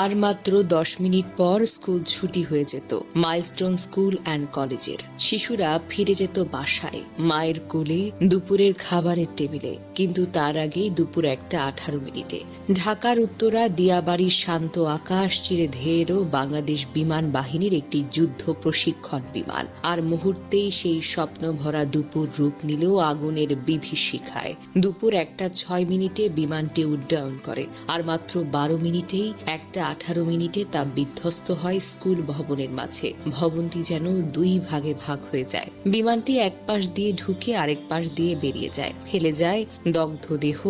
আর মাত্র 10 মিনিট পর স্কুল ছুটি হয়ে যেত মাইলস্টোন স্কুল অ্যান্ড কলেজের। শিশুরা ফিরে যেত বাসায়, মায়ের কোলে, দুপুরের খাবারের টেবিলে। কিন্তু তার আগেই দুপুর 1:18 ঢাকার উত্তরা দিয়াবাড়ির শান্ত আকাশ চিরে ধেয়ে এলো বাংলাদেশ বিমান বাহিনীর একটি যুদ্ধ প্রশিক্ষণ বিমান। আর মুহূর্তেই সেই স্বপ্ন ভরা দুপুর রূপ নিল আগুনের বিভীষিকায়। দুপুর 1:06 বিমানটি উড্ডয়ন করে, আর মাত্র 12 মিনিটেই 1:18 তা বিধ্বস্ত হয় স্কুল ভবনের মাঝে। ভবনটি যেন দুই ভাগে ভাগ হয়ে যায়। বিমানটি এক পাশ দিয়ে ঢুকে আরেক পাশ দিয়ে বেরিয়ে যায়, ফেলে যায় দগ্ধ দেহ,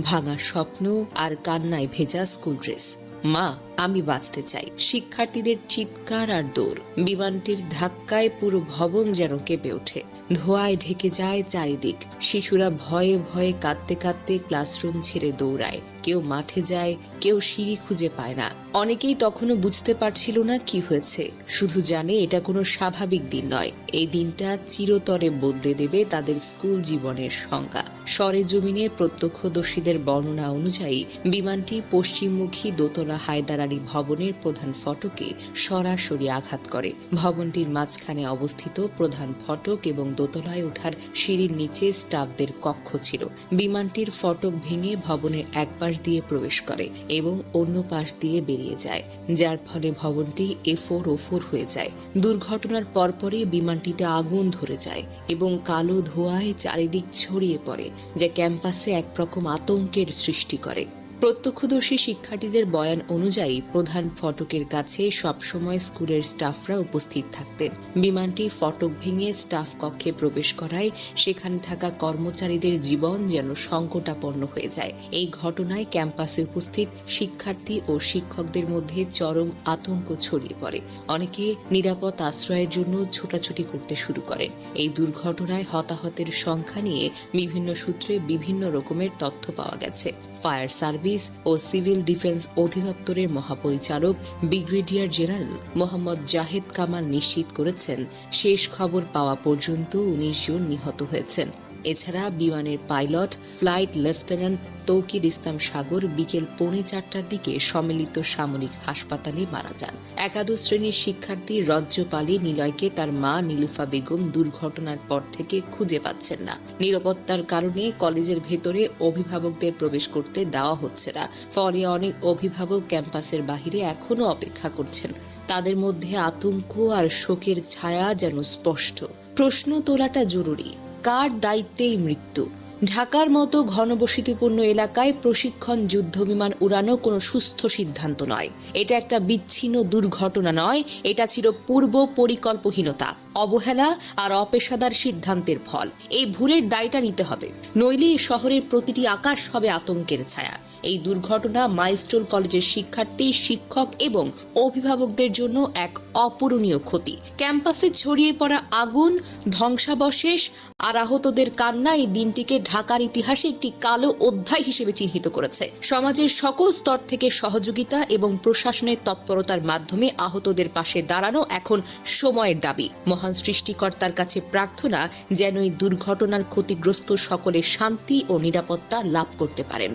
ভাঙা স্বপ্ন আর কান্নায় ভেজা স্কুল ড্রেস। মা, আমি বাঁচতে চাই। শিক্ষার্থীদের চিৎকার আর দৌড়। বিমানটির ধাক্কায় পুরো ভবন যেন কেঁপে ওঠে। ধোঁয়ায় ঢেকে যায় চারিদিক। শিশুরা ভয়ে ভয়ে কাঁদতে কাঁদতে ক্লাসরুম ছেড়ে দৌড়ায়। কেউ মাঠে যায়, কেউ সিঁড়ি খুঁজে পায় না। অনেকেই তখনও বুঝতে পারছিল না কি হয়েছে, শুধু জানে এটা কোনো স্বাভাবিক দিন নয়। এই দিনটা চিরতরে বদলে দেবে তাদের স্কুল জীবনের সংজ্ঞা। সরেজমিনে প্রত্যক্ষদর্শীদের বর্ণনা অনুযায়ী বিমানটি পশ্চিমমুখী দোতলা হায়দার আলী ভবনের প্রধান ফটকে সরাসরি আঘাত করে। ভবনটির মাঝখানে অবস্থিত প্রধান ফটক এবং দোতলায় ওঠার সিঁড়ির নিচে স্টাফদের কক্ষ ছিল। বিমানটির ফটক ভেঙে ভবনের এক পাশ দিয়ে প্রবেশ করে এবং অন্য পাশ দিয়ে বেরিয়ে যায়, যার ফলে ভবনটি এফোর হয়ে যায়। দুর্ঘটনার পরপরই বিমানটিতে আগুন ধরে যায় এবং কালো ধোঁয়ায় চারিদিক ছড়িয়ে পড়ে, যা ক্যাম্পাসে একরকম আতঙ্কের সৃষ্টি করে। প্রত্যক্ষদর্শী শিক্ষার্থীদের বয়ান অনুযায়ী প্রধান ফটকের কাছে সবসময় স্কুলের স্টাফরা উপস্থিত থাকতেন। বিমানটি ফটক ভেঙে স্টাফ কক্ষে প্রবেশ করায় সেখানে থাকা কর্মচারীদের জীবন যেন সংকটাপন্ন হয়ে যায়। এই ঘটনায় ক্যাম্পাসে উপস্থিত শিক্ষার্থী ও শিক্ষকদের মধ্যে চরম আতঙ্ক ছড়িয়ে পড়ে। অনেকে নিরাপদ আশ্রয়ের জন্য ছোটাছুটি করতে শুরু করেন। এই দুর্ঘটনায় হতাহতের সংখ্যা নিয়ে বিভিন্ন সূত্রে বিভিন্ন রকমের তথ্য পাওয়া গেছে। ফায়ার সার্ভিস ও সিভিল ডিফেন্স অধিদপ্তরের মহাপরিচালক ব্রিগেডিয়ার জেনারেল মোহাম্মদ জাহেদ কামাল নিশ্চিত করেছেন, শেষ খবর পাওয়া পর্যন্ত 19 জন নিহত হয়েছেন। এছাড়া বিমানের পাইলট ফ্লাইট লেফটেন্যান্ট তৌকির ইসলাম সাগর বিকেল 3:45টার দিকে সম্মিলিত সামরিক হাসপাতালে মারা যান। একাদশ শ্রেণীর শিক্ষার্থী রজ্জপালী নিলয়কে তার মা নীলুফা বেগম দুর্ঘটনার পর থেকে খুঁজে পাচ্ছেন না। নিরাপত্তার কারণে কলেজের ভেতরে অভিভাবকদের প্রবেশ করতে দেওয়া হচ্ছে না। ফলে অনেক অভিভাবক ক্যাম্পাসের বাহিরে এখনো অপেক্ষা করছেন। তাদের মধ্যে আতঙ্ক আর শোকের ছায়া যেন স্পষ্ট। প্রশ্ন তোলাটা জরুরি, কার দায়িত্বে এই মৃত্যু? ঢাকার মতো ঘনবসতিপূর্ণ এলাকায় প্রশিক্ষণ যুদ্ধবিমান উড়ানো কোনো সুস্থ সিদ্ধান্ত নয়। এটা একটা বিচ্ছিন্ন দুর্ঘটনা নয়, এটা ছিল পূর্ব পরিকল্পহীনতা, অবহেলা আর অপেশাদার সিদ্ধান্তের ফল। এই ভুলের দায়টা নিতে হবে, নইলে শহরের প্রতিটি আকাশ হবে আতঙ্কের ছায়া। এই দুর্ঘটনা মাইলস্টোন কলেজের শিক্ষার্থী, শিক্ষক এবং অভিভাবকদের জন্য এক অপূরণীয় ক্ষতি। ক্যাম্পাসে ছড়িয়ে পড়া আগুন, ধ্বংসাবশেষ আর আহতদের কান্না এই দিনটিকে ঢাকার ইতিহাসে একটি কালো অধ্যায় হিসেবে চিহ্নিত করেছে। সমাজের সকল স্তর থেকে সহযোগিতা এবং প্রশাসনের তৎপরতার মাধ্যমে আহতদের পাশে দাঁড়ানো এখন সময়ের দাবি। মহান সৃষ্টিকর্তার কাছে প্রার্থনা যেন এই দুর্ঘটনার ক্ষতিগ্রস্ত সকলের শান্তি ও নিরাপত্তা লাভ করতে পারেন।